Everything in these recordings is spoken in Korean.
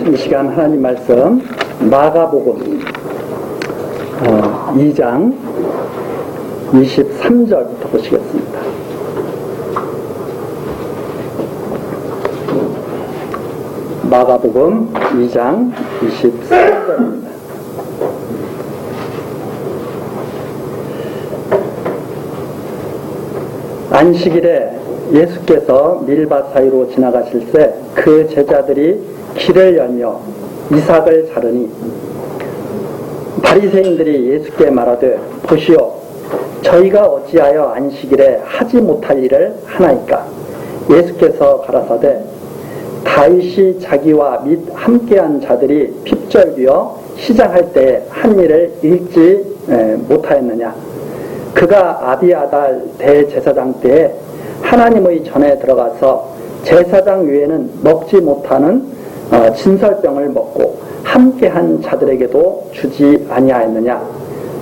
이 시간 하나님 말씀 마가복음 2장 23절부터 보시겠습니다. 마가복음 2장 23절입니다. 안식일에 예수께서 밀밭 사이로 지나가실 때 그 제자들이 길을 열며 이삭을 자르니 바리새인들이 예수께 말하되 보시오, 저희가 어찌하여 안식일에 하지 못할 일을 하나이까? 예수께서 가라사대 다윗이 자기와 및 함께한 자들이 핍절되어 시장할 때 한 일을 읽지 못하였느냐? 그가 아비아달 대제사장 때에 하나님의 전에 들어가서 제사장 외에는 먹지 못하는 진설병을 먹고 함께한 자들에게도 주지 아니하였느냐?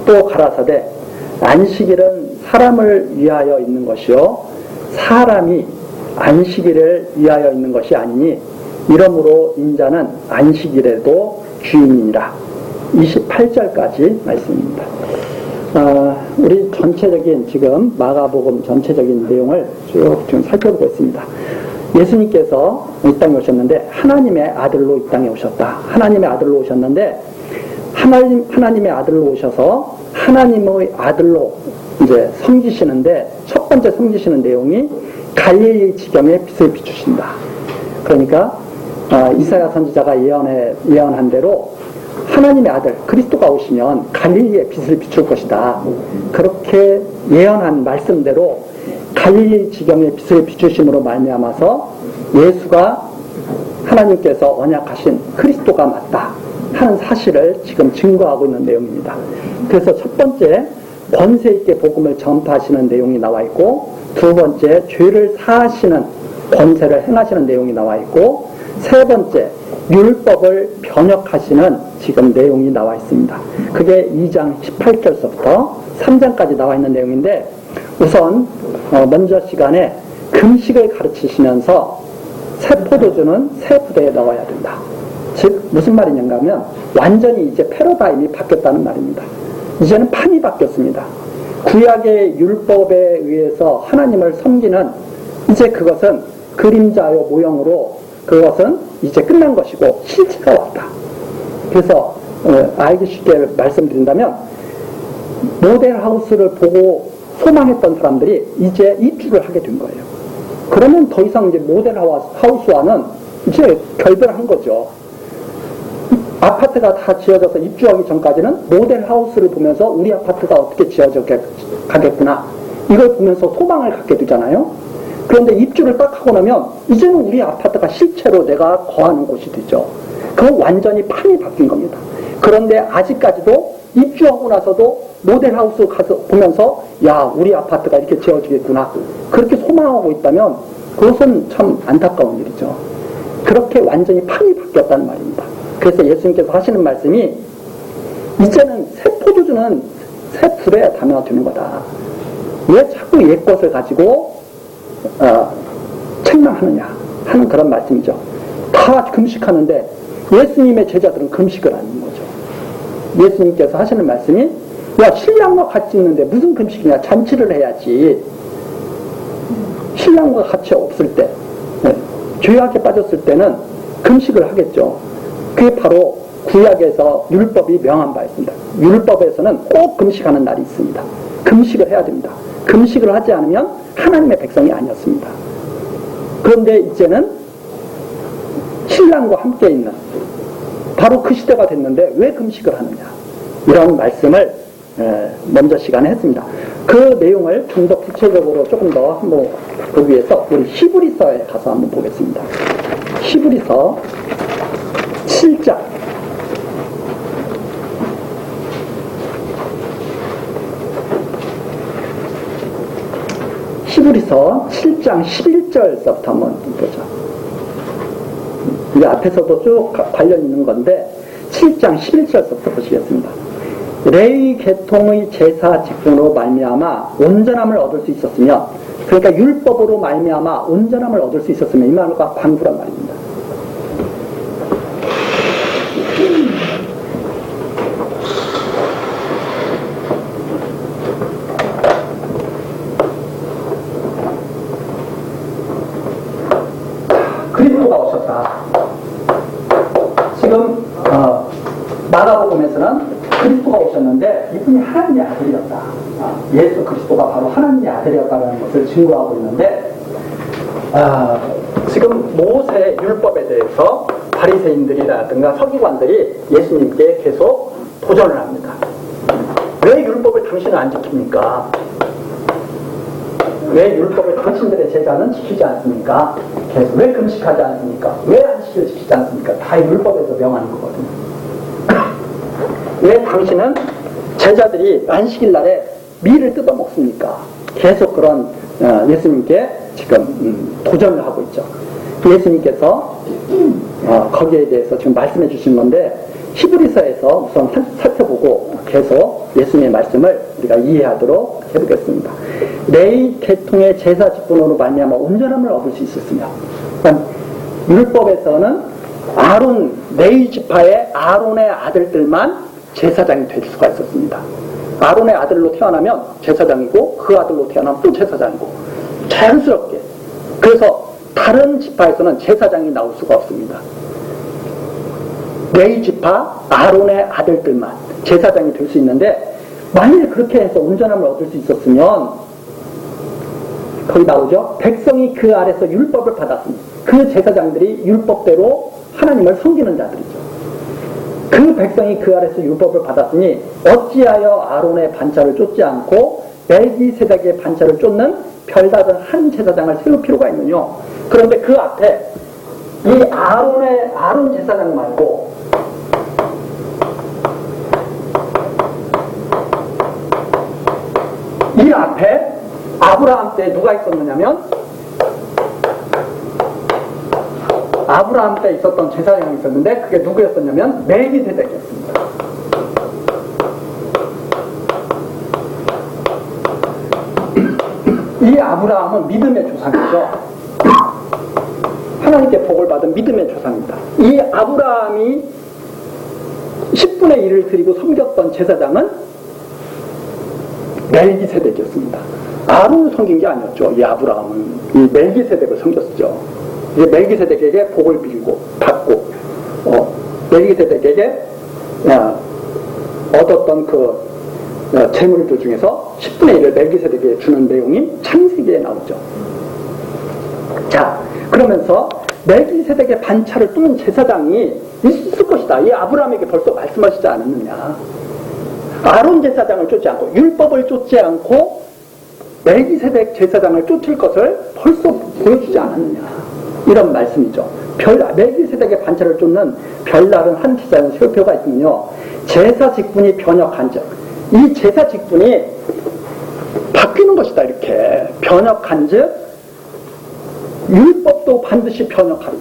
또 가라사대 안식일은 사람을 위하여 있는 것이요 사람이 안식일을 위하여 있는 것이 아니니 이러므로 인자는 안식일에도 주인이니라. 28절까지 말씀입니다. 우리 전체적인 지금 마가복음 전체적인 내용을 쭉 지금 살펴보고 있습니다. 예수님께서 이 땅에 오셨는데 하나님의 아들로 이 땅에 오셨다. 하나님의 아들로 오셨는데 하나님의 아들로 오셔서 하나님의 아들로 이제 섬기시는데 첫 번째 섬기시는 내용이 갈릴리 지경에 빛을 비추신다. 그러니까 이사야 선지자가 예언한 대로 하나님의 아들 그리스도가 오시면 갈릴리에 빛을 비출 것이다. 그렇게 예언한 말씀대로 갈릴리 지경에 빛을 비추심으로 말미암아서 예수가 하나님께서 언약하신 그리스도가 맞다 하는 사실을 지금 증거하고 있는 내용입니다. 그래서 첫 번째 권세 있게 복음을 전파하시는 내용이 나와 있고, 두 번째 죄를 사하시는 권세를 행하시는 내용이 나와 있고, 세 번째 율법을 변혁하시는 지금 내용이 나와 있습니다. 그게 2장 18절서부터 3장까지 나와 있는 내용인데, 우선 먼저 시간에 금식을 가르치시면서 새 포도주는 새 부대에 넣어야 된다. 즉 무슨 말이냐면 하면 완전히 이제 패러다임이 바뀌었다는 말입니다. 이제는 판이 바뀌었습니다. 구약의 율법에 의해서 하나님을 섬기는 이제 그것은 그림자요 모형으로 그것은 이제 끝난 것이고 실체가 왔다. 그래서 알기 쉽게 말씀드린다면 모델하우스를 보고 소망했던 사람들이 이제 입주를 하게 된 거예요. 그러면 더 이상 이제 모델하우스와는 이제 결별한 거죠. 아파트가 다 지어져서 입주하기 전까지는 모델하우스를 보면서 우리 아파트가 어떻게 지어져 가겠구나 이걸 보면서 소망을 갖게 되잖아요. 그런데 입주를 딱 하고 나면 이제는 우리 아파트가 실제로 내가 거하는 곳이 되죠. 그건 완전히 판이 바뀐 겁니다. 그런데 아직까지도 입주하고 나서도 모델하우스 가서 보면서 야 우리 아파트가 이렇게 지어지겠구나 그렇게 소망하고 있다면 그것은 참 안타까운 일이죠. 그렇게 완전히 판이 바뀌었다는 말입니다. 그래서 예수님께서 하시는 말씀이 이제는 새 포도주는 새 불에 담아야 되는 거다. 왜 자꾸 옛 것을 가지고 책망하느냐 하는 그런 말씀이죠. 다 금식하는데 예수님의 제자들은 금식을 안 하는 거죠. 예수님께서 하시는 말씀이 야 신랑과 같이 있는데 무슨 금식이냐, 잔치를 해야지. 신랑과 같이 없을 때 죄악에 빠졌을 때는 금식을 하겠죠. 그게 바로 구약에서 율법이 명한 바 있습니다. 율법에서는 꼭 금식하는 날이 있습니다. 금식을 해야 됩니다. 금식을 하지 않으면 하나님의 백성이 아니었습니다. 그런데 이제는 신랑과 함께 있는 바로 그 시대가 됐는데 왜 금식을 하느냐 이런 말씀을 먼저 시간에 했습니다. 그 내용을 좀 더 구체적으로 조금 더 한번 보기 위해서 우리 히브리서에 가서 한번 보겠습니다. 히브리서 7장 히브리서 7장 11절서부터 한번 보죠. 이게 앞에서도 쭉 관련 있는 건데 7장 11절서부터 보시겠습니다. 레위 계통의 제사 직분으로 말미암아 온전함을 얻을 수 있었으며, 그러니까 율법으로 말미암아 온전함을 얻을 수 있었으며, 이 말과 관구란 말입니다. 그리스도가 오셨다. 지금 마가복음에서는 그리스도가 오셨는데 이분이 하나님의 아들이었다. 예수 그리스도가 바로 하나님의 아들이었다는 것을 증거하고 있는데, 지금 모세 율법에 대해서 바리새인들이라든가 서기관들이 예수님께 계속 도전을 합니다. 왜 율법을 당신은 안 지킵니까? 왜 율법을 당신들의 제자는 지키지 않습니까? 계속 왜 금식하지 않습니까? 왜 안식일을 지키지 않습니까? 다 율법에서 명하는 거거든요. 왜 당신은 제자들이 안식일 날에 밀을 뜯어 먹습니까? 계속 그런 예수님께 지금 도전을 하고 있죠. 예수님께서 거기에 대해서 지금 말씀해 주신 건데, 히브리서에서 우선 살펴보고 계속 예수님의 말씀을 우리가 이해하도록 해보겠습니다. 레위 계통의 제사 직분으로 말미암아 온전함을 얻을 수 있었으며, 그러니까 율법에서는 아론, 레위 지파의 아론의 아들들만 제사장이 될 수가 있었습니다. 아론의 아들로 태어나면 제사장이고, 그 아들로 태어나면 또 제사장이고, 자연스럽게. 그래서 다른 지파에서는 제사장이 나올 수가 없습니다. 레위 지파 아론의 아들들만 제사장이 될 수 있는데, 만일 그렇게 해서 온전함을 얻을 수 있었으면, 거기 나오죠. 백성이 그 아래서 율법을 받았으니 그 제사장들이 율법대로 하나님을 섬기는 자들이죠. 그 백성이 그 아래서 율법을 받았으니 어찌하여 아론의 반차를 쫓지 않고 멜기세덱의 반차를 쫓는 별다른 한 제사장을 세울 필요가 있느냐. 그런데 그 앞에 이 아론 제사장 말고 이 앞에 아브라함 때 누가 있었느냐면, 아브라함 때 있었던 제사장이 있었는데 그게 누구였었냐면 멜기세덱이었습니다. 이 아브라함은 믿음의 조상이죠. 하나님께 복을 받은 믿음의 조상입니다. 이 아브라함이 10분의 1을 드리고 섬겼던 제사장은 멜기세덱이었습니다. 아론을 섬긴 게 아니었죠. 이 아브라함은 이 멜기세덱을 섬겼죠. 이 멜기세덱에게 복을 빌고 받고, 멜기세덱에게 얻었던 그 재물들 중에서 10분의 1을 멜기세덱에게 주는 내용이 창세기에 나오죠. 자, 그러면서 멜기세덱의 반차를 뚫는 제사장이 있을 것이다. 이 아브라함에게 벌써 말씀하시지 않았느냐. 아론 제사장을 쫓지 않고 율법을 쫓지 않고 멜기세덱 제사장을 쫓을 것을 벌써 보여주지 않았느냐, 이런 말씀이죠. 멜기세덱의 반차를 쫓는 별다른 한 제사장을 세울 필요가 있으면요, 제사 직분이 변혁한 즉, 이 제사 직분이 바뀌는 것이다. 이렇게 변혁한 즉 율법도 반드시 변혁하리.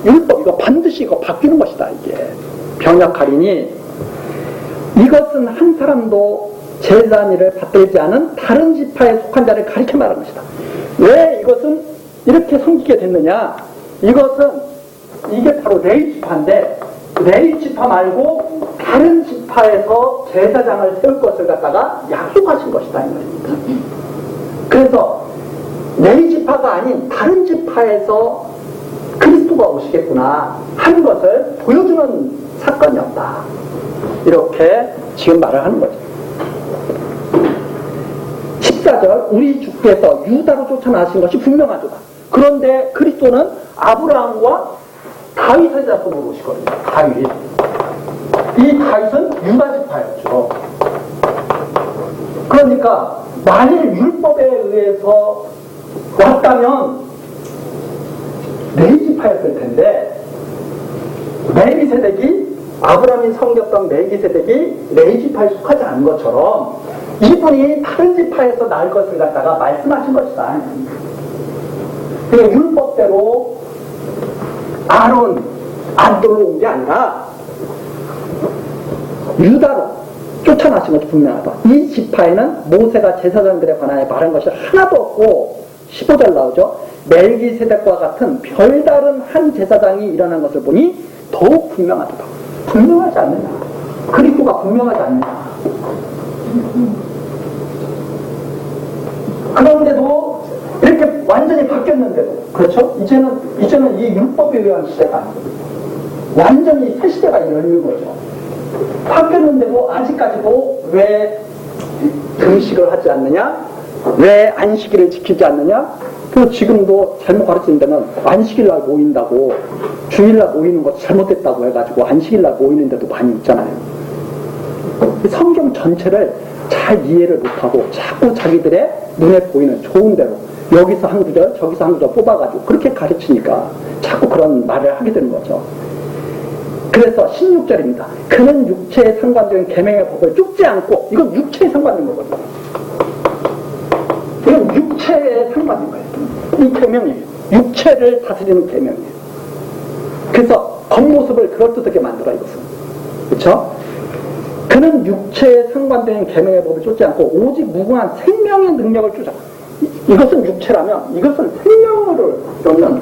율법 이거 반드시 이거 바뀌는 것이다. 이게 변혁하리니 이것은 한 사람도 제사니를 받들지 않은 다른 지파에 속한 자를 가리켜 말하는 것이다. 왜 이것은 이렇게 섬기게 됐느냐? 이게 바로 레위 지파인데, 레위 지파 말고 다른 지파에서 제사장을 세울 것을 갖다가 약속하신 것이다, 이 말입니다. 그래서 레위 지파가 아닌 다른 지파에서 그리스도가 오시겠구나 하는 것을 보여주는 사건이었다. 이렇게 지금 말을 하는 거죠. 14절, 우리 주께서 유다로 쫓아나신 것이 분명하도다. 그런데 그리스도는 아브라함과 다윗의 자손으로 오시거든요. 다윗. 이 다윗은 유다 지파였죠. 그러니까 만일 율법에 의해서 왔다면 레위 지파였을 텐데, 멜기세덱이 아브라함이 섬겼던 멜기세덱이 레위 지파에 속하지 않은 것처럼 이분이 다른 지파에서 나을 것을 갖다가 말씀하신 것이다. 그러니까 율법대로 아론 아들로 온 게 아니라 유다로 쫓아나신 것이 분명하다. 이 지파에는 모세가 제사장들에 관하여 말한 것이 하나도 없고, 15절 나오죠. 멜기세덱과 같은 별다른 한 제사장이 일어난 것을 보니 더욱 분명하다. 분명하지 않느냐? 그리스도가 분명하지 않느냐? 그런데도 이렇게 완전히 바뀌었는데도, 그렇죠? 이제는 이 율법에 의한 시대가 아니고 완전히 새 시대가 열리는 거죠. 바뀌었는데도 아직까지도 왜 금식을 하지 않느냐? 왜 안식일을 지키지 않느냐? 그 지금도 잘못 가르치는 데는 안식일날 모인다고, 주일날 모이는 것도 잘못됐다고 해가지고 안식일날 모이는 데도 많이 있잖아요. 성경 전체를 잘 이해를 못하고 자꾸 자기들의 눈에 보이는 좋은 대로 여기서 한 구절 저기서 한 구절 뽑아가지고 그렇게 가르치니까 자꾸 그런 말을 하게 되는 거죠. 그래서 16절입니다. 그는 육체에 상관된 계명의 법을 쫓지 않고, 이건 육체에 상관된 거거든요. 이건 육체에 상관된 거예요. 이 계명이에요. 육체를 다스리는 계명이에요. 그래서 겉모습을 그럴듯하게 만들어, 이것은. 그렇죠? 그는 육체에 상관된 계명의 법을 쫓지 않고 오직 무궁한 생명의 능력을 주자. 이것은 육체라면 이것은 생명을 쫓는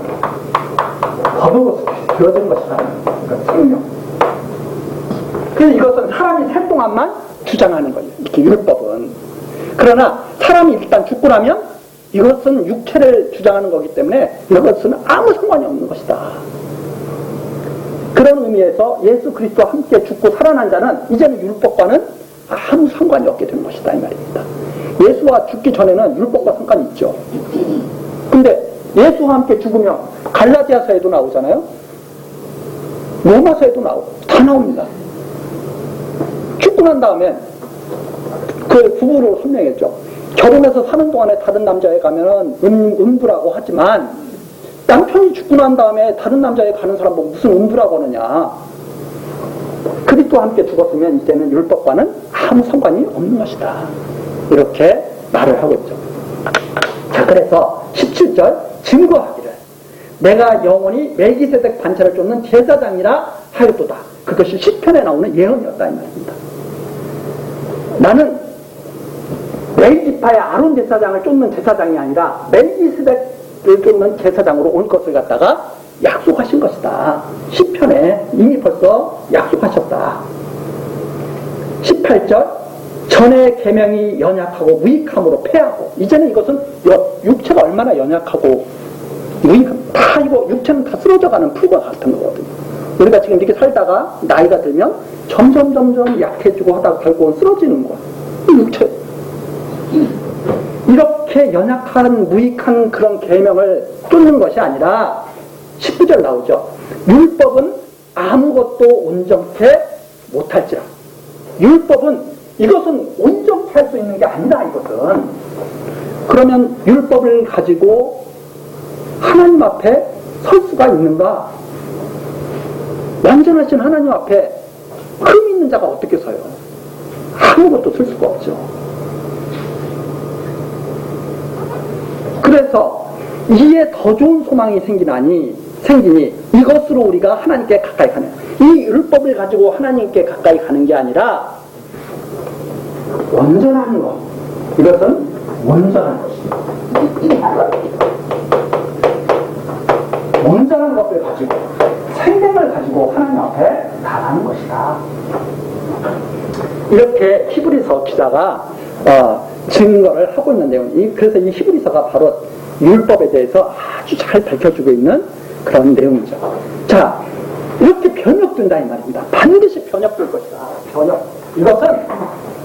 거듭어서 되어진 것이다. 그러니까 생명. 그래서 이것은 사람이 살 동안만 주장하는 거예요. 이렇게 율법은. 그러나 사람이 일단 죽고 나면 이것은 육체를 주장하는 거기 때문에 이것은 아무 상관이 없는 것이다. 그런 의미에서 예수 그리스도와 함께 죽고 살아난 자는 이제는 율법과는 아무 상관이 없게 되는 것이다, 이 말입니다. 예수와 죽기 전에는 율법과 상관이 있죠. 근데 예수와 함께 죽으면 갈라디아서에도 나오잖아요. 로마서에도 나오고 다 나옵니다. 죽고 난 다음에 그 부부로 설명했죠. 결혼해서 사는 동안에 다른 남자에 가면은 음부라고 하지만 남편이 죽고 난 다음에 다른 남자에 가는 사람 보고 무슨 음부라고 하느냐. 그리스도와 함께 죽었으면 이제는 율법과는 아무 상관이 없는 것이다. 이렇게 말을 하고 있죠. 자, 그래서 17절 증거하기를 내가 영원히 멜기세덱 반차를 쫓는 제사장이라 하였도다. 그것이 시편에 나오는 예언이었다, 이 말입니다. 나는 레위지파의 아론 제사장을 쫓는 제사장이 아니라 멜기세덱을 쫓는 제사장으로 올 것을 갖다가 약속하신 것이다. 시편에 이미 벌써 약속하셨다. 18절 전의 계명이 연약하고 무익함으로 패하고, 이제는 이것은 육체가 얼마나 연약하고 다 이거 육체는 다 쓰러져가는 풀과 같은 거거든요. 우리가 지금 이렇게 살다가 나이가 들면 점점 약해지고 하다가 결국은 쓰러지는 거야. 육체. 이렇게 연약한 무익한 그런 계명을 쫓는 것이 아니라 19절 나오죠. 율법은 아무것도 온전케 못할지라. 율법은 이것은 온전케 할 수 있는 게 아니다, 이것은. 그러면 율법을 가지고 하나님 앞에 설 수가 있는가? 완전하신 하나님 앞에 흠 있는 자가 어떻게 서요? 아무것도 쓸 수가 없죠. 그래서 이에 더 좋은 소망이 생기니 이것으로 우리가 하나님께 가까이 가는, 이 율법을 가지고 하나님께 가까이 가는 게 아니라 온전한 것, 이것은 온전한 것입니다. 온전한 것을 가지고 생명을 가지고 하나님 앞에 나가는 것이다. 이렇게 히브리서 기자가 증거를 하고 있는 내용이, 그래서 이 히브리서가 바로 율법에 대해서 아주 잘 밝혀주고 있는 그런 내용이죠. 자, 이렇게 변혁된다, 이 말입니다. 반드시 변혁될 것이다. 변혁. 이것은,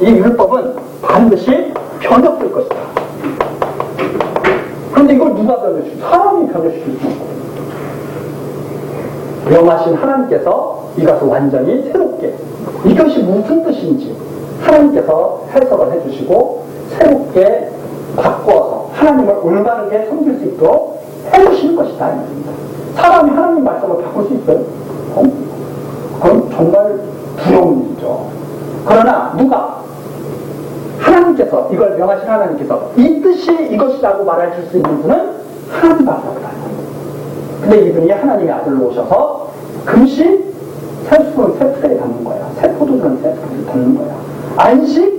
이 율법은 반드시 변혁될 것이다. 그런데 이걸 누가 변혁시키죠? 사람이 변혁시킬 수 있고, 영하신 하나님께서 이것을 완전히 새롭게, 이것이 무슨 뜻인지 하나님께서 해석을 해주시고 새롭게 바꿔서 하나님을 올바르게 섬길 수 있도록 해주시는 것이다, 이 말입니다. 사람이 하나님 말씀을 바꿀 수 있어요? 그건 정말 부러운 일이죠. 그러나 누가? 하나님께서, 이걸 명하신 하나님께서 이 뜻이 이것이라고 말해 줄 수 있는 분은 하나님 말씀이다. 근데 이분이 하나님의 아들로 오셔서 금시 새풀은 새풀에 담는 거야. 새 포도주는 새 포도주에 담는 거야. 안식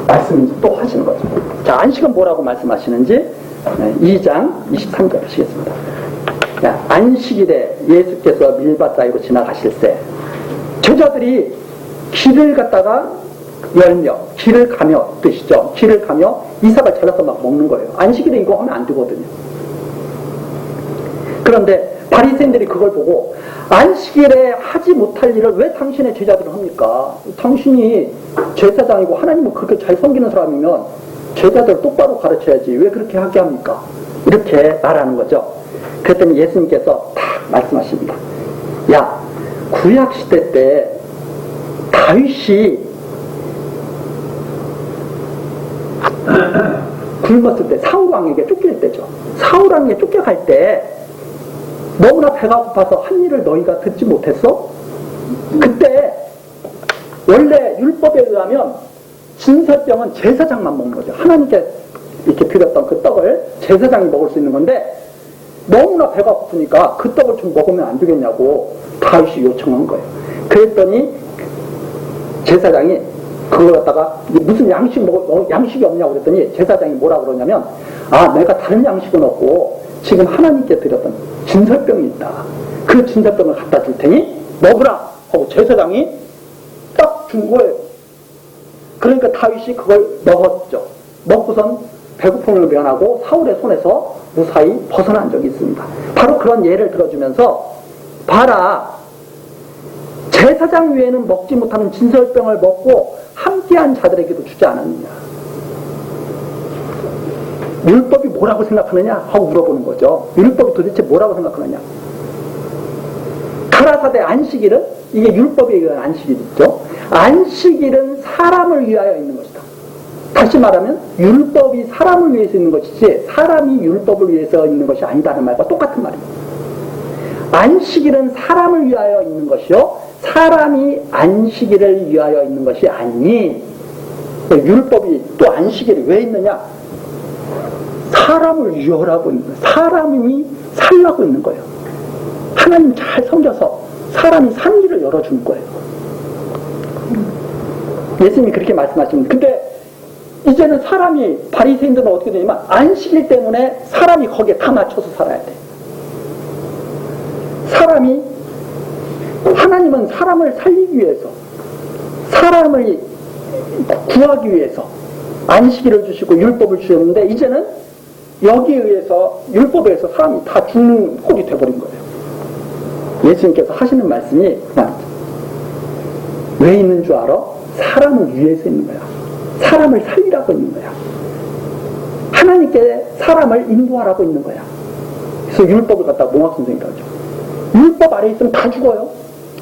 말씀 또 하시는 거죠. 자, 안식은 뭐라고 말씀하시는지 2장 23절 하시겠습니다. 안식일에 예수께서 밀밭 사이로 지나가실새 제자들이 길을 갖다가 열며, 길을 가며 뜻이죠. 길을 가며 이삭을 잘라서 막 먹는 거예요. 안식일에 이거 하면 안 되거든요. 그런데 바리새인들이 그걸 보고 안식일에 하지 못할 일을 왜 당신의 제자들은 합니까? 당신이 제사장이고 하나님을 그렇게 잘 섬기는 사람이면 제자들 똑바로 가르쳐야지 왜 그렇게 하게 합니까? 이렇게 말하는 거죠. 그랬더니 예수님께서 딱 말씀하십니다. 야, 구약시대 때 다윗이 굶었을 때 사울왕에게 쫓길 때죠. 사울왕에게 쫓겨갈 때 너무나 배가 고파서 한 일을 너희가 듣지 못했어? 그때 원래 율법에 의하면 진설병은 제사장만 먹는 거죠. 하나님께 이렇게 드렸던 그 떡을 제사장이 먹을 수 있는 건데 너무나 배가 고프니까 그 떡을 좀 먹으면 안 되겠냐고 다윗이 요청한 거예요. 그랬더니 제사장이 그걸 갖다가 무슨 양식이 없냐고 그랬더니 제사장이 뭐라 그러냐면 내가 다른 양식은 없고 지금 하나님께 드렸던 진설병이 있다. 그 진설병을 갖다 줄 테니 먹으라 하고 제사장이 딱 준 거예요. 그러니까 다윗이 그걸 먹었죠. 먹고선 배고픔을 면하고 사울의 손에서 무사히 벗어난 적이 있습니다. 바로 그런 예를 들어주면서 봐라, 제사장 외에는 먹지 못하는 진설병을 먹고 함께한 자들에게도 주지 않았느냐. 율법이 뭐라고 생각하느냐 하고 물어보는 거죠. 율법이 도대체 뭐라고 생각하느냐. 가라사대 안식일은, 이게 율법에 의한 안식일이죠. 안식일은 사람을 위하여 있는 것이다. 다시 말하면 율법이 사람을 위해서 있는 것이지 사람이 율법을 위해서 있는 것이 아니다는 말과 똑같은 말입니다. 안식일은 사람을 위하여 있는 것이요 사람이 안식일을 위하여 있는 것이 아니니, 율법이 또 안식일이 왜 있느냐? 사람을 위하라고 있는 거예요. 사람이 살라고 있는 거예요. 하나님 잘 섬겨서 사람이 산 길을 열어주는 거예요. 예수님이 그렇게 말씀하십니다. 근데 이제는 사람이, 바리새인들은 어떻게 되냐면 안식일 때문에 사람이 거기에 다 맞춰서 살아야 돼. 사람이, 하나님은 사람을 살리기 위해서, 사람을 구하기 위해서 안식일을 주시고 율법을 주셨는데 이제는 여기에 의해서, 율법에 의해서 사람이 다 죽는 꼴이 돼버린 거예요. 예수님께서 하시는 말씀이 왜 있는 줄 알아? 사람을 위해서 있는 거야. 사람을 살리라고 있는 거야. 하나님께 사람을 인도하라고 있는 거야. 그래서 율법을 갖다가 몽학 선생이라고 하죠. 율법 아래에 있으면 다 죽어요.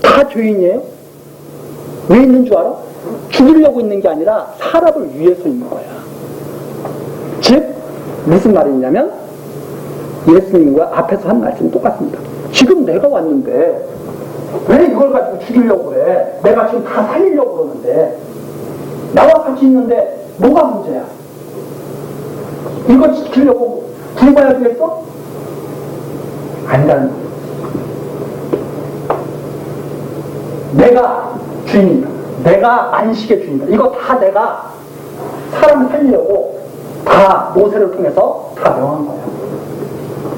다 죄인이에요. 왜 있는 줄 알아? 죽이려고 있는 게 아니라 사람을 위해서 있는 거야. 즉 무슨 말이냐면 예수님과 앞에서 한 말씀이 똑같습니다. 지금 내가 왔는데 왜 이걸 가지고 죽이려고 그래? 내가 지금 다 살리려고 그러는데 나와 같이 있는데 뭐가 문제야? 이거 지키려고 굶어야 되겠어? 아니라는 거예요. 내가 주인이다. 내가 안식의 주인이다. 이거 다 내가 사람을 살리려고 다 모세를 통해서 다 명한 거야.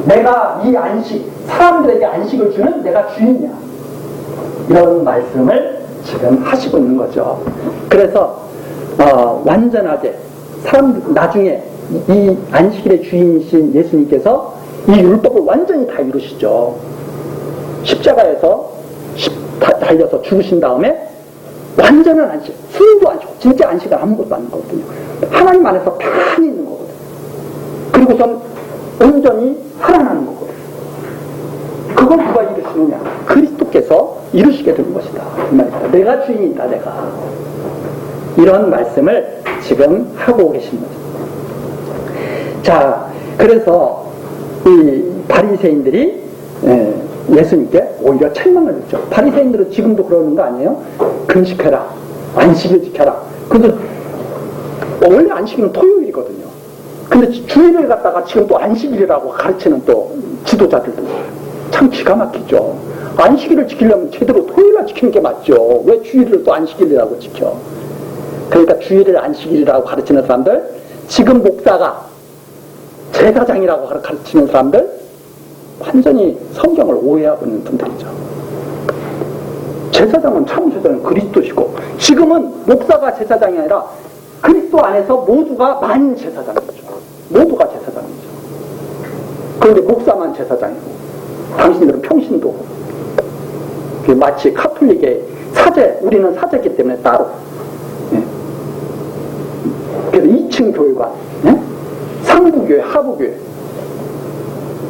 내가 이 안식, 사람들에게 안식을 주는 내가 주인이야. 이런 말씀을 지금 하시고 있는 거죠. 그래서 완전하게 나중에 이 안식일의 주인이신 예수님께서 이 율법을 완전히 다 이루시죠. 십자가에서 달려서 죽으신 다음에 완전한 안식, 숨도 안 쉬고 진짜 안식은 아무것도 아닌 거거든요. 하나님 안에서 편히 있는 거거든요. 그리고선 온전히 살아나는 거거든요. 그걸 누가 이루시느냐? 그리스도께서 이루시게 된 것이다. 그 말입니다. 내가 주인이다, 내가. 이런 말씀을 지금 하고 계신 거죠. 자, 그래서 이 바리새인들이 예수님께 오히려 책망을 했죠. 바리새인들은 지금도 그러는 거 아니에요? 금식해라, 안식일 지켜라. 그래서 원래 안식일은 토요일이거든요. 근데 주일을 갖다가 지금 또 안식일이라고 가르치는 또 지도자들도 참 기가 막히죠. 안식일을 지키려면 제대로 토요일날 지키는 게 맞죠. 왜 주일을 또 안식일이라고 지켜? 그러니까 주일을 안식일이라고 가르치는 사람들, 지금 목사가 제사장이라고 가르치는 사람들, 완전히 성경을 오해하고 있는 분들이죠. 제사장은 참으셨잖아요. 그리스도시고. 지금은 목사가 제사장이 아니라 그리스도 안에서 모두가 만 제사장이죠. 모두가 제사장이죠. 그런데 목사만 제사장이고 당신들은 평신도. 마치 카톨릭의 사제, 우리는 사제이기 때문에 따로. 예. 그래서 2층 교회관, 예? 상부교회, 하부교회.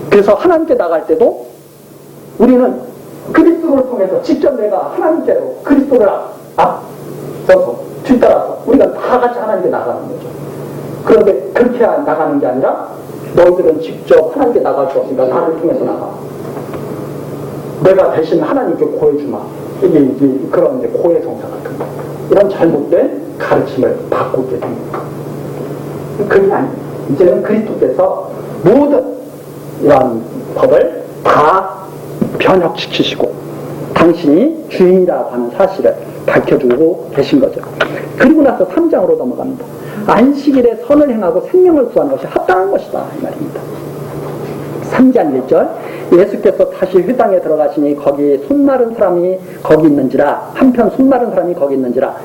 그래서 하나님께 나갈 때도 우리는 그리스도를 통해서 직접 내가 하나님께로 그리스도를 앞서서 뒤따라서 우리가 다 같이 하나님께 나가는 거죠. 그런데 그렇게 나가는 게 아니라 너희들은 직접 하나님께 나갈 수 없으니까 나를 통해서 나가. 내가 대신 하나님께 고해주마. 이게 그런 이제 고해성사 같은 거. 이런 잘못된 가르침을 바꾸게 됩니다. 그게 아니에요. 이제는 그리스도께서 모든 이런 법을 다 변혁시키시고 당신이 주인이라고 하는 사실을 밝혀주고 계신 거죠. 그리고 나서 3장으로 넘어갑니다. 안식일에 선을 행하고 생명을 구하는 것이 합당한 것이다 이 말입니다. 3장 1절 예수께서 다시 회당에 들어가시니 거기 손마른 사람이 거기 있는지라 한편 손마른 사람이 거기 있는지라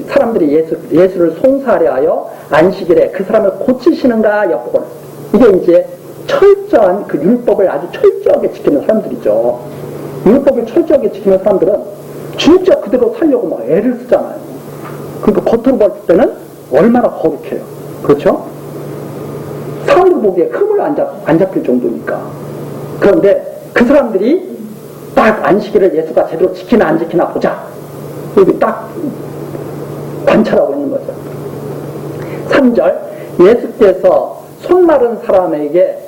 사람들이 예수를 송사하려 하여 안식일에 그 사람을 고치시는가 엿보고는 이게 이제 철저한 그 율법을 아주 철저하게 지키는 사람들이죠. 율법을 철저하게 지키는 사람들은 진짜 그대로 살려고 막 애를 쓰잖아요. 그러니까 겉으로 봤을 때는 얼마나 거룩해요. 그렇죠? 사람들 보기에 흠을 안 잡힐 정도니까. 그런데 그 사람들이 딱 안식일을 예수가 제대로 지키나 안 지키나 보자. 여기 딱 관찰하고 있는 거죠. 3절 예수께서 손마른 사람에게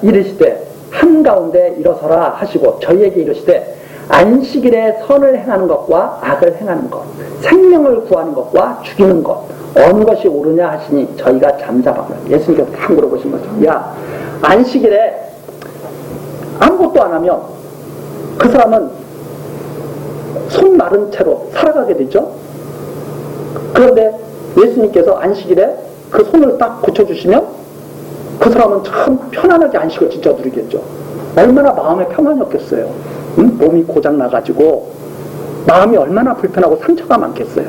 이르시되 한가운데 일어서라 하시고 저희에게 이르시되 안식일에 선을 행하는 것과 악을 행하는 것 생명을 구하는 것과 죽이는 것 어느 것이 옳으냐 하시니 저희가 잠잠하면 예수님께서 다 물어보신 거죠. 야 안식일에 아무것도 안 하면 그 사람은 손 마른 채로 살아가게 되죠. 그런데 예수님께서 안식일에 그 손을 딱 고쳐주시면 그 사람은 참 편안하게 안식을 진짜 누리겠죠. 얼마나 마음에 평안이 없겠어요. 응? 몸이 고장나가지고 마음이 얼마나 불편하고 상처가 많겠어요.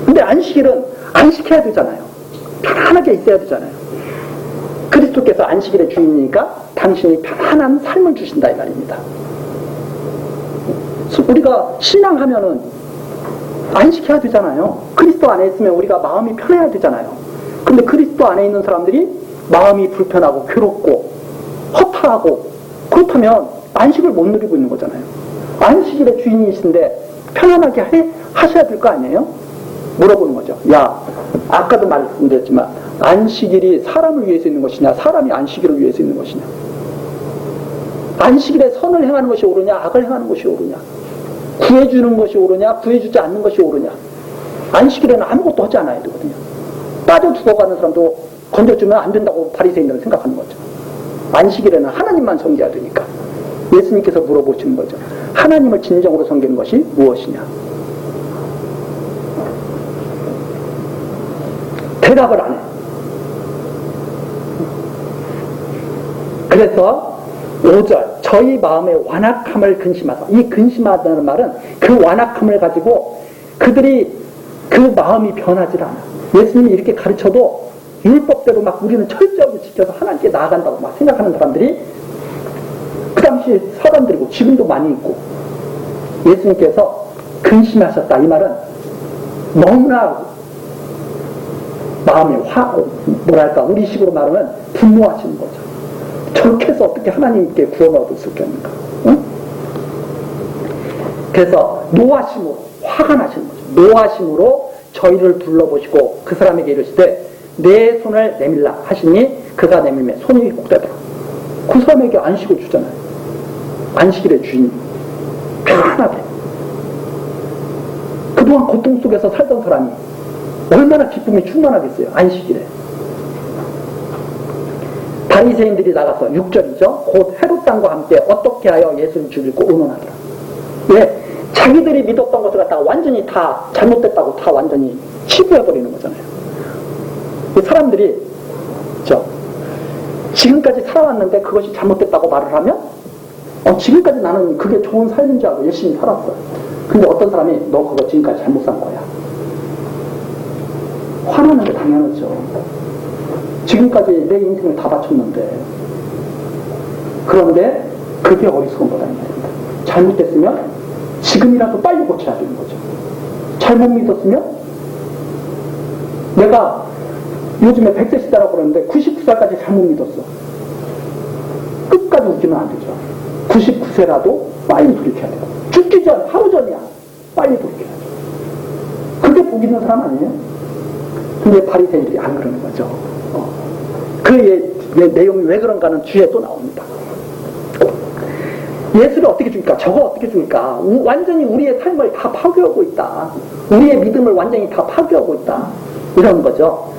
근데 안식일은 안식해야 되잖아요. 편안하게 있어야 되잖아요. 그리스도께서 안식일의 주인이니까 당신이 편안한 삶을 주신다 이 말입니다. 우리가 신앙하면은 안식해야 되잖아요. 그리스도 안에 있으면 우리가 마음이 편해야 되잖아요. 근데 그리스도 안에 있는 사람들이 마음이 불편하고 괴롭고 허탈하고 그렇다면 안식을 못 누리고 있는 거잖아요. 안식일의 주인이신데 편안하게 하셔야 될 거 아니에요? 물어보는 거죠. 야, 아까도 말씀드렸지만 안식일이 사람을 위해서 있는 것이냐 사람이 안식일을 위해서 있는 것이냐 안식일에 선을 행하는 것이 옳으냐 악을 행하는 것이 옳으냐 구해주는 것이 옳으냐 구해주지 않는 것이 옳으냐 안식일에는 아무것도 하지 않아야 되거든요. 빠져 죽어가는 사람도 건져주면 안 된다고 바리새인들은 생각하는 거죠. 안식일에는 하나님만 섬겨야 되니까 예수님께서 물어보시는 거죠. 하나님을 진정으로 섬기는 것이 무엇이냐? 대답을 안 해. 그래서 5절 저희 마음의 완악함을 근심하사 이 근심하다는 말은 그 완악함을 가지고 그들이 그 마음이 변하지 않아. 예수님이 이렇게 가르쳐도 율법대로 막 우리는 철저하게 지켜서 하나님께 나아간다고 막 생각하는 사람들이 그 당시 사람들이고 지금도 많이 있고 예수님께서 근심하셨다 이 말은 너무나 마음이 뭐랄까 우리식으로 말하면 분노하시는 거죠. 저렇게 해서 어떻게 하나님께 구원을 얻을 수 있겠는가? 응? 그래서 노하심으로 화가 나시는 거죠. 노하심으로 저희를 둘러보시고 그 사람에게 이르시되 내 손을 내밀라 하시니 그가 내밀매 손이 꼭 되더라. 그 사람에게 안식을 주잖아요. 안식일의 주인 편안하게 그동안 고통 속에서 살던 사람이 얼마나 기쁨이 충만하겠어요. 안식일에 바리새인들이 나가서 6절이죠. 곧 헤롯 땅과 함께 어떻게 하여 예수를 죽이고 의논하더라. 왜? 자기들이 믿었던 것을 갖다가 완전히 다 잘못됐다고 다 완전히 치부해버리는 거잖아요. 사람들이 지금까지 살아왔는데 그것이 잘못됐다고 말을 하면 지금까지 나는 그게 좋은 삶인 줄 알고 열심히 살았어. 근데 어떤 사람이 너 그거 지금까지 잘못 산 거야. 화나는 게 당연하죠. 지금까지 내 인생을 다 바쳤는데. 그런데 그게 어리석은 거다 이 말입니다. 잘못됐으면 지금이라도 빨리 고쳐야 되는 거죠. 잘못 믿었으면 내가 요즘에 100세 시대라고 그러는데 99살까지 잘못 믿었어. 끝까지 웃기면 안 되죠. 99세라도 빨리 돌이켜야 돼요. 죽기 전, 하루 전이야. 빨리 돌이켜야 돼요. 그게 복 있는 사람 아니에요? 근데 바리새인들이 안 그러는 거죠. 그 내용이 왜 그런가는 뒤에 또 나옵니다. 예수를 어떻게 죽일까? 저거 어떻게 죽일까? 완전히 우리의 삶을 다 파괴하고 있다. 우리의 믿음을 완전히 다 파괴하고 있다. 이런 거죠.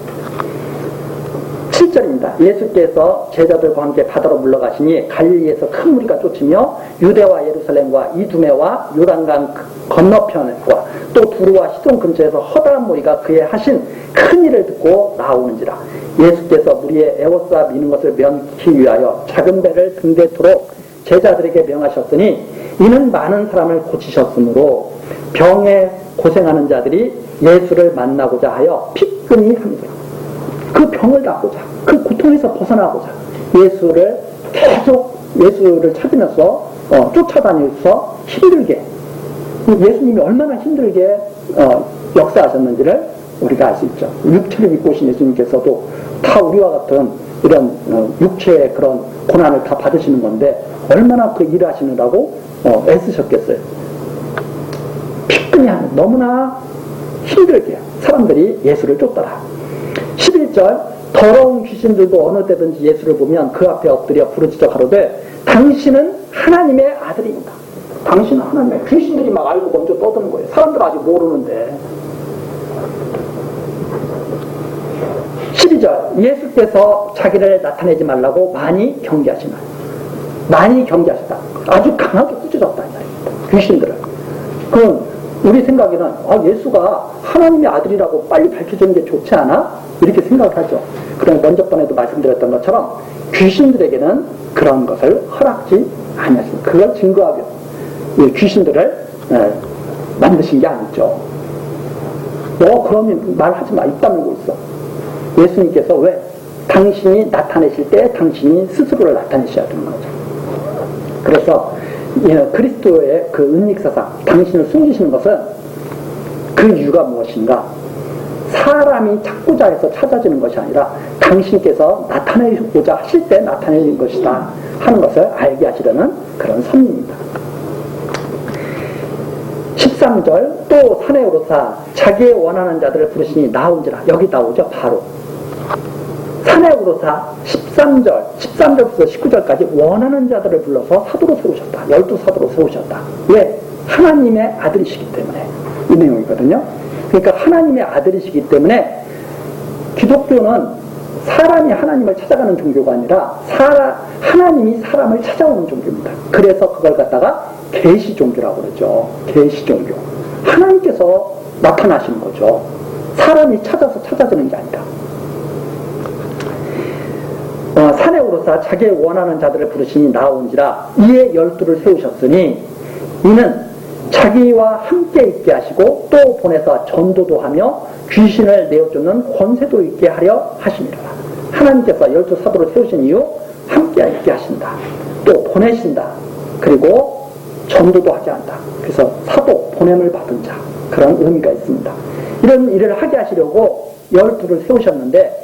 7절입니다. 예수께서 제자들과 함께 바다로 물러가시니 갈릴리에서 큰 무리가 쫓으며 유대와 예루살렘과 이두메와 요단강 건너편과 또 두루와 시돈 근처에서 허다한 무리가 그의 하신 큰 일을 듣고 나오는지라. 예수께서 무리의 에워싸 미는 것을 면키 위하여 작은 배를 등대토록 제자들에게 명하셨으니 이는 많은 사람을 고치셨으므로 병에 고생하는 자들이 예수를 만나고자 하여 피끈이 합니다. 그 병을 낫고자, 그 고통에서 벗어나고자 예수를 계속 예수를 찾으면서 쫓아다니면서 힘들게, 예수님이 얼마나 힘들게 역사하셨는지를 우리가 알 수 있죠. 육체를 입고 오신 예수님께서도 다 우리와 같은 이런 육체의 그런 고난을 다 받으시는 건데 얼마나 그 일을 하시느라고 애쓰셨겠어요. 피끈이 하는, 너무나 힘들게 사람들이 예수를 쫓더라. 11절, 더러운 귀신들도 어느 때든지 예수를 보면 그 앞에 엎드려 부르짖어 가로되 당신은 하나님의 아들입니다. 당신은 하나님의, 귀신들이 막 알고 먼저 떠드는 거예요. 사람들 아직 모르는데. 12절, 예수께서 자기를 나타내지 말라고 많이 경계하시나. 많이 경계하셨다. 아주 강하게 꾸짖었다 이 말입니다. 귀신들을. 그럼 우리 생각에는 예수가 하나님의 아들이라고 빨리 밝혀주는 게 좋지 않아? 이렇게 생각을 하죠. 그럼 먼저 번에도 말씀드렸던 것처럼 귀신들에게는 그런 것을 허락지 아니었습니다. 그걸 증거하기 귀신들을 만드신 게 아니죠. 그러면 말하지 마. 입 다물고 있어. 예수님께서 왜? 당신이 나타내실 때 당신이 스스로를 나타내셔야 되는 거죠. 그래서 그리스도의 그 은닉사상, 당신을 숨기시는 것은 그 이유가 무엇인가? 사람이 찾고자 해서 찾아지는 것이 아니라 당신께서 나타내고자 하실 때 나타내는 것이다 하는 것을 알게 하시려는 그런 섭리입니다. 13절, 또 산에 오르사 자기의 원하는 자들을 부르시니 나온지라. 여기 나오죠. 바로 산에 오르사 13절부터 19절까지 원하는 자들을 불러서 사도로 세우셨다. 12사도로 세우셨다. 왜? 하나님의 아들이시기 때문에 이 내용이거든요. 그러니까 하나님의 아들이시기 때문에 기독교는 사람이 하나님을 찾아가는 종교가 아니라 하나님이 사람을 찾아오는 종교입니다. 그래서 그걸 갖다가 계시 종교라고 그러죠. 계시 종교. 하나님께서 나타나시는 거죠. 사람이 찾아서 찾아지는 게 아니라. 산에 오르사 자기의 원하는 자들을 부르시니 나온지라. 이에 12를 세우셨으니 이는 자기와 함께 있게 하시고 또 보내서 전도도 하며 귀신을 내어쫓는 권세도 있게 하려 하심이라. 하나님께서 12사도를 세우신 이유 함께 있게 하신다. 또 보내신다. 그리고 전도도 하게 한다. 그래서 사도, 보냄을 받은 자, 그런 의미가 있습니다. 이런 일을 하게 하시려고 12를 세우셨는데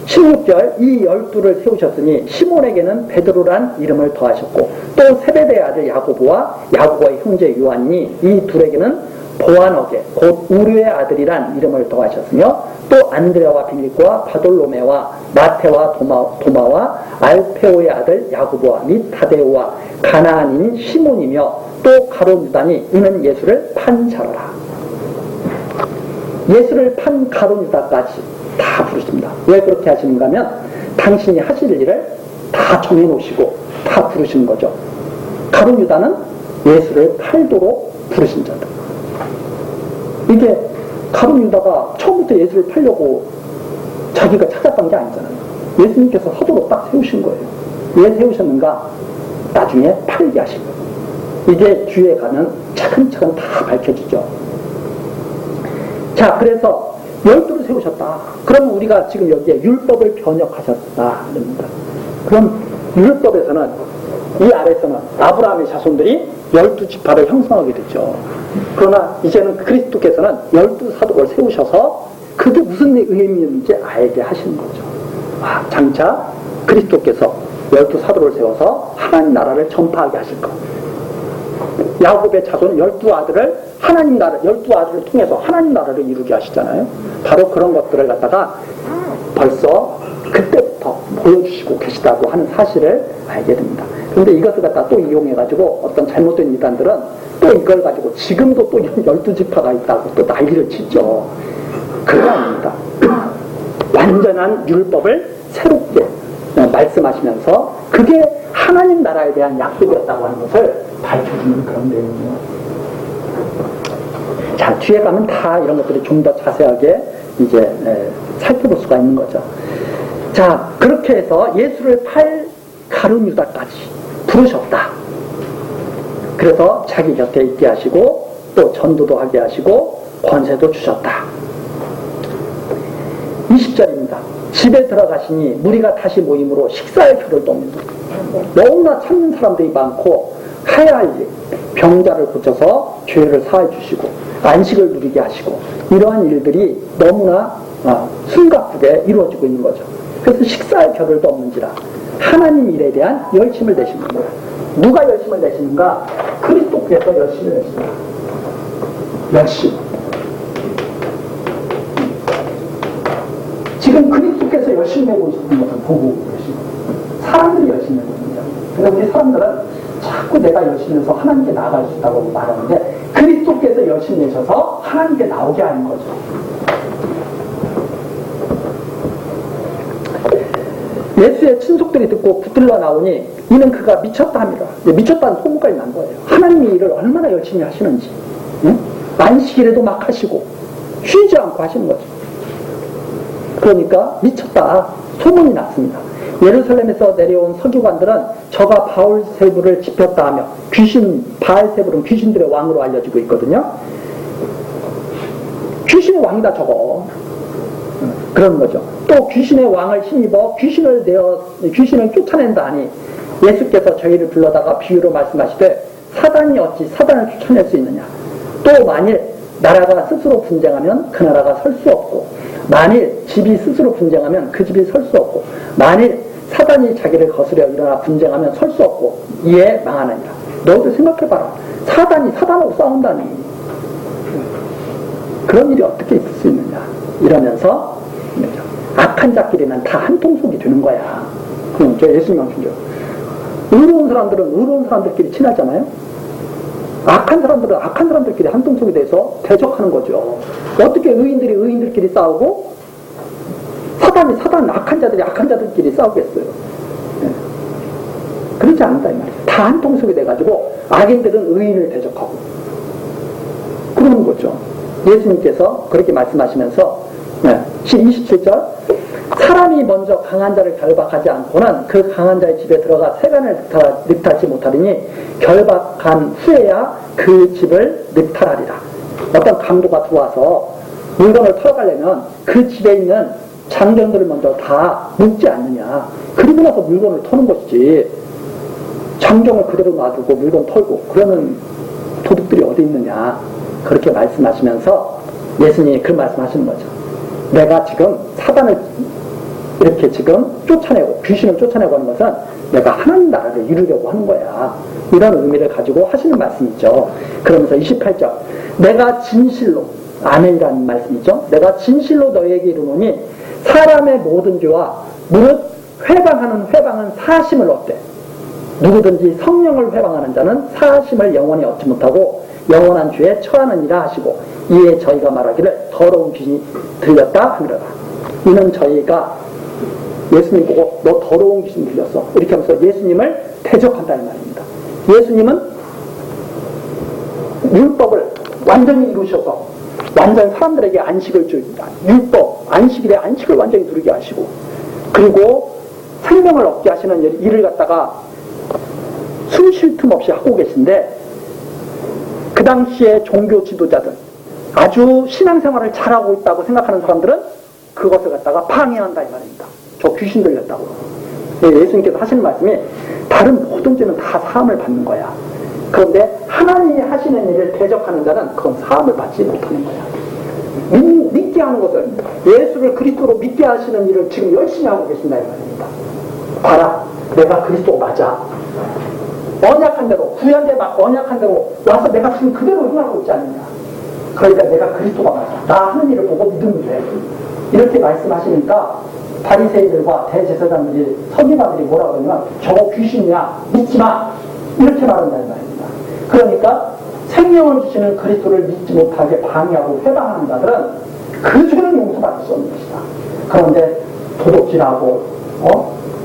16절, 이 12를 세우셨으니 시몬에게는 베드로란 이름을 더하셨고 또 세베대의 아들 야고보와 야고보의 형제 요한이니 이 둘에게는 보아너게 곧 우르의 아들이란 이름을 더하셨으며 또 안드레와 빌립과 바돌로메와 마테와 도마와 알페오의 아들 야고보와 및 타데오와 가나안인 시몬이며 또 가룟 유다니 이는 예수를 판 자로라. 예수를 판 가룟 유다까지 다 부르십니다. 왜 그렇게 하시는가 하면 당신이 하실 일을 다 정해놓으시고 다 부르시는 거죠. 가룟 유다는 예수를 팔도록 부르신 자들. 이게 가룟 유다가 처음부터 예수를 팔려고 자기가 찾아간 게 아니잖아요. 예수님께서 사도로 딱 세우신 거예요. 왜 세우셨는가? 나중에 팔게 하시고, 이게 뒤에 가면 차근차근 다 밝혀지죠. 자, 그래서 12를 세우셨다. 그럼 우리가 지금 여기에 율법을 변혁하셨다 그럽니다. 그럼 율법에서는, 이 아래서는 아브라함의 자손들이 12지파를 형성하게 됐죠. 그러나 이제는 그리스도께서는 12사도를 세우셔서 그게 무슨 의미인지 알게 하시는 거죠. 장차 그리스도께서 12사도를 세워서 하나님 나라를 전파하게 하실 것. 야곱의 자손 12아들을 하나님 나라, 12아들을 통해서 하나님 나라를 이루게 하시잖아요. 바로 그런 것들을 갖다가 벌써 그때부터 보여주시고 계시다고 하는 사실을 알게 됩니다. 그런데 이것을 갖다 또 이용해가지고 어떤 잘못된 이단들은 또 이걸 가지고 지금도 또 12지파가 있다고 또 난리를 치죠. 그거 아닙니다. 완전한 율법을 새롭게 말씀하시면서 그게 하나님 나라에 대한 약속이었다고 하는 것을 밝혀주는 그런 내용이에요. 자, 뒤에 가면 다 이런 것들이 좀 더 자세하게 이제 살펴볼 수가 있는 거죠. 자, 그렇게 해서 예수를 팔 가룟 유다까지 부르셨다. 그래서 자기 곁에 있게 하시고 또 전도도 하게 하시고 권세도 주셨다. 20절입니다. 집에 들어가시니 무리가 다시 모임으로 식사의 표를 돕니다. 너무나 찾는 사람들이 많고 해야 할 일, 병자를 고쳐서 죄를 사해 주시고 안식을 누리게 하시고 이러한 일들이 너무나 숨가쁘게 이루어지고 있는 거죠. 그래서 식사의 겨를도 없는지라 하나님 일에 대한 열심을 내시는 거예요. 누가 열심을 내시는가? 그리스도께서 열심을 내십니다. 열심. 지금 그리스도께서 열심히 내고 있는 것을 보고 계시고 사람들이 열심히 내고 있는 거예요. 그래서 우리 사람들은 자꾸 내가 열심히 해서 하나님께 나아갈 수 있다고 말하는데 그리스도께서 열심히 내셔서 하나님께 나오게 하는 거죠. 예수의 친속들이 듣고 붙들러 나오니 이는 그가 미쳤다 합니다. 미쳤다는 소문까지 난 거예요. 하나님의 일을 얼마나 열심히 하시는지, 응? 안식일에도 막 하시고 쉬지 않고 하시는 거죠. 그러니까 미쳤다 소문이 났습니다. 예루살렘에서 내려온 서기관들은 저가 바울세불을 집혔다 하며 바알세불은 귀신들의 왕으로 알려지고 있거든요. 귀신의 왕이다 저거. 그런 거죠. 또 귀신의 왕을 힘입어 귀신을 쫓아낸다 하니 예수께서 저희를 불러다가 비유로 말씀하시되 사단이 어찌 사단을 쫓아낼 수 있느냐. 또 만일 나라가 스스로 분쟁하면 그 나라가 설 수 없고 만일 집이 스스로 분쟁하면 그 집이 설 수 없고 만일 사단이 자기를 거스려 일어나 분쟁하면 설 수 없고 이에 망하느니라. 너희들 생각해봐라. 사단하고 싸운다니 그런 일이 어떻게 있을 수 있느냐 이러면서 악한 자끼리는 다 한 통속이 되는 거야. 그럼 저 예수님 말씀이죠. 의로운 사람들은 의로운 사람들끼리 친하잖아요. 악한 사람들은 악한 사람들끼리 한 통속이 돼서 대적하는 거죠. 어떻게 의인들이 의인들끼리 싸우고 악한 자들이 악한 자들끼리 싸우겠어요. 네. 그렇지 않는다 이 말이에요. 다 한 통속이 돼가지고 악인들은 의인을 대적하고 그러는 거죠. 예수님께서 그렇게 말씀하시면서 27절 사람이 먼저 강한 자를 결박하지 않고는 그 강한 자의 집에 들어가 세간을 늑탈치 못하리니 결박한 후에야 그 집을 늑탈하리라. 어떤 강도가 들어와서 물건을 털어가려면 그 집에 있는 장정들을 먼저 다 묶지 않느냐. 그리고 나서 물건을 터는 것이지 장정을 그대로 놔두고 물건 털고 그러면 도둑들이 어디 있느냐. 그렇게 말씀하시면서 예수님이 그 말씀하시는 거죠. 내가 지금 사단을 이렇게 지금 쫓아내고 귀신을 쫓아내고 하는 것은 내가 하나님 나라를 이루려고 하는 거야. 이런 의미를 가지고 하시는 말씀이죠. 그러면서 28절 내가 진실로 아멘이라는 말씀이죠. 내가 진실로 너희에게 이르노니 사람의 모든 죄와 무릇 회방은 사심을 얻되 누구든지 성령을 회방하는 자는 사심을 영원히 얻지 못하고 영원한 죄에 처하느니라 하시고 이에 저희가 말하기를 더러운 귀신이 들렸다 하니라. 이는 저희가 예수님 보고 너 더러운 귀신 들렸어 이렇게 하면서 예수님을 대적한다 이 말입니다. 예수님은 율법을 완전히 이루셔서 완전 사람들에게 안식을 주입니다. 율법, 안식일에 안식을 완전히 누리게 하시고 그리고 생명을 얻게 하시는 일을 갖다가 숨 쉴 틈 없이 하고 계신데 그 당시에 종교 지도자들, 아주 신앙생활을 잘하고 있다고 생각하는 사람들은 그것을 갖다가 방해한다 이 말입니다. 저 귀신 들렸다고. 예수님께서 하시는 말씀이 다른 모든 죄는 다 사함을 받는 거야. 그런데 하나님이 하시는 일을 대적하는 자는 그건 사함을 받지 못하는 거야. 믿게 하는 것을, 예수를 그리스도로 믿게 하시는 일을 지금 열심히 하고 계신다 이 말입니다. 봐라, 내가 그리스도 맞아. 언약한 대로, 구약에 언약한 대로 와서 내가 지금 그대로 행하고 있지 않느냐. 그러니까 내가 그리스도가 맞아. 나 하는 일을 보고 믿으면 돼. 이렇게 말씀하시니까 바리새인들과 대제사장들이, 서기관들이 뭐라 그러냐면 저거 귀신이야, 믿지 마, 이렇게 말한다는 말입니다. 그러니까 생명을 주시는 그리스도를 믿지 못하게 방해하고 회방하는 자들은 그 죄는 용서받을 수 없는 것이다. 그런데 도둑질하고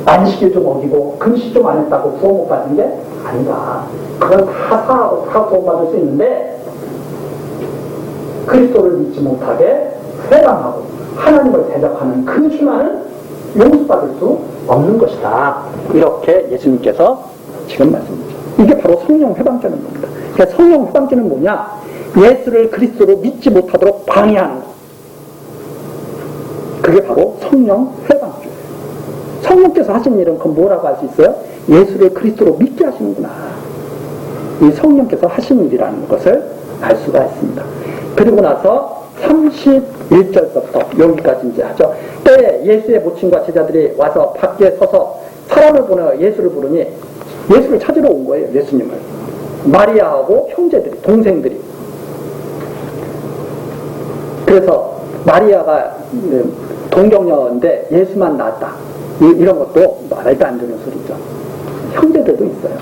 안식일 좀 어기고 금식 좀 안 했다고 구원 못 받는 게 아니다. 그건 다 사하고 다 구원받을 수 있는데 그리스도를 믿지 못하게 회방하고 하나님을 대적하는 그 죄만은 용서받을 수 없는 것이다. 이렇게 예수님께서 지금 말씀하시죠. 이게 바로 성령 회방죄는 겁니다. 그러니까 성령 회방죄는 뭐냐? 예수를 그리스도로 믿지 못하도록 방해하는 것. 그게 바로 성령 회방죄예요. 성령께서 하신 일은 그건 뭐라고 할 수 있어요? 예수를 그리스도로 믿게 하시는구나. 이 성령께서 하신 일이라는 것을 알 수가 있습니다. 그리고 나서 31절부터 여기까지 이제 하죠. 때에 예수의 모친과 제자들이 와서 밖에 서서 사람을 보내 예수를 부르니 예수를 찾으러 온 거예요. 예수님을. 마리아하고 형제들이, 동생들이. 그래서 마리아가 동경녀인데 예수만 낳았다. 이런 것도 말도 안 되는 소리죠. 형제들도 있어요.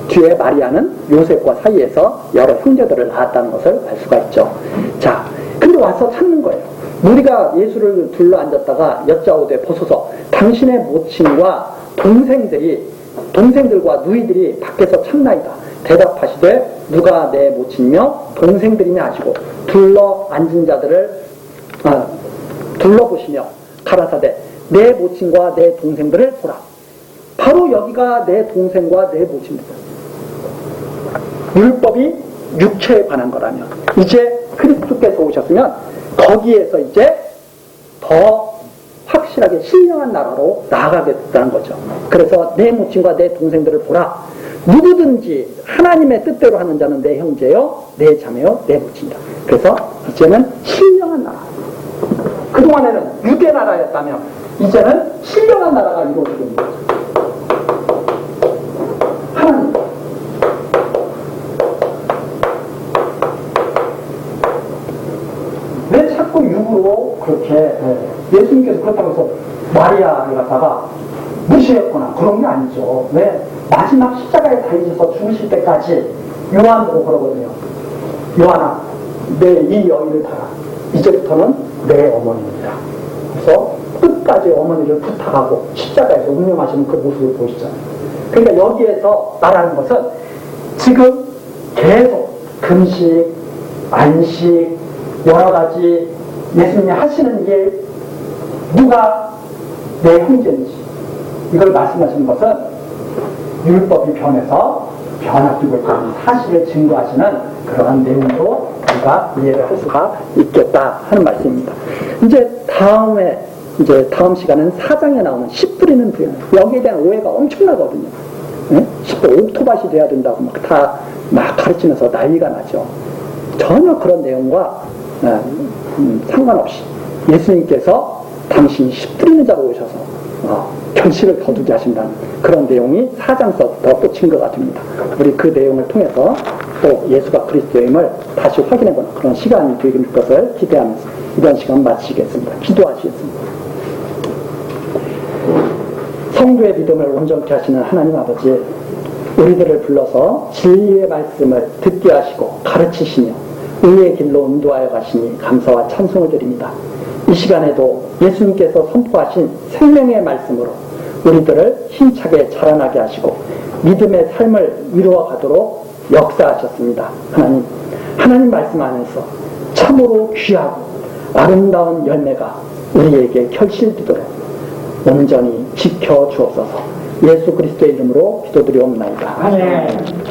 뒤에 마리아는 요셉과 사이에서 여러 형제들을 낳았다는 것을 알 수가 있죠. 자, 근데 와서 찾는 거예요. 우리가 예수를 둘러 앉았다가 여짜오되 보소서 당신의 모친과 동생들과 누이들이 밖에서 찾나이다. 대답하시되 누가 내 모친이며 동생들이냐 하시고 둘러 앉은 자들을 둘러보시며 가라사대 내 모친과 내 동생들을 보라. 바로 여기가 내 동생과 내 모친입니다. 율법이 육체에 관한 거라면 이제 그리스도께서 오셨으면 거기에서 이제 더 확실하게 신령한 나라로 나아가겠다는 거죠. 그래서 내 모친과 내 동생들을 보라. 누구든지 하나님의 뜻대로 하는 자는 내 형제요, 내 자매요, 내 모친이다. 그래서 이제는 신령한 나라. 그동안에는 유대 나라였다면 이제는 신령한 나라가 이루어지고 있는 거죠. 하나님. 왜 자꾸 육으로 그렇게 예수님께서 그렇다고 해서 마리아를 갖다가 무시했거나 그런 게 아니죠. 왜? 마지막 십자가에 달리셔서 죽으실 때까지 요한 보고 그러거든요. 요한아, 내 이 여인을 봐라. 이제부터는 내 어머니입니다. 그래서 끝까지 어머니를 부탁하고 십자가에서 운명하시는 그 모습을 보시잖아요. 그러니까 여기에서 말하는 것은 지금 계속 금식, 안식, 여러 가지 예수님이 하시는 일, 누가 내 형제인지 이걸 말씀하시는 것은 율법이 변해서 변화되고 있다는 사실을 증거하시는 그러한 내용으로 우리가 이해를 할 수가 있겠다 하는 말씀입니다. 다음 시간은 4장에 나오는 씨 뿌리는 부연. 여기에 대한 오해가 엄청나거든요. 네? 옥토밭이 돼야 된다고 막 가르치면서 난리가 나죠. 전혀 그런 내용과 상관없이 예수님께서 당신이 씨 뿌리는 자로 오셔서 결실을 거두게 하신다는 그런 내용이 4장서부터 또 증거가 됩니다. 우리 그 내용을 통해서 또 예수가 그리스도임을 다시 확인해보는 그런 시간이 되길 것을 기대하면서 이번 시간 마치겠습니다. 기도하시겠습니다. 성도의 믿음을 온전케 하시는 하나님 아버지, 우리들을 불러서 진리의 말씀을 듣게 하시고 가르치시며 의의 길로 인도하여 가시니 감사와 찬송을 드립니다. 이 시간에도 예수님께서 선포하신 생명의 말씀으로 우리들을 힘차게 자라나게 하시고 믿음의 삶을 이루어 가도록 역사하셨습니다. 하나님 말씀 안에서 참으로 귀하고 아름다운 열매가 우리에게 결실되도록 온전히 지켜주옵소서. 예수 그리스도의 이름으로 기도드리옵나이다. 아멘.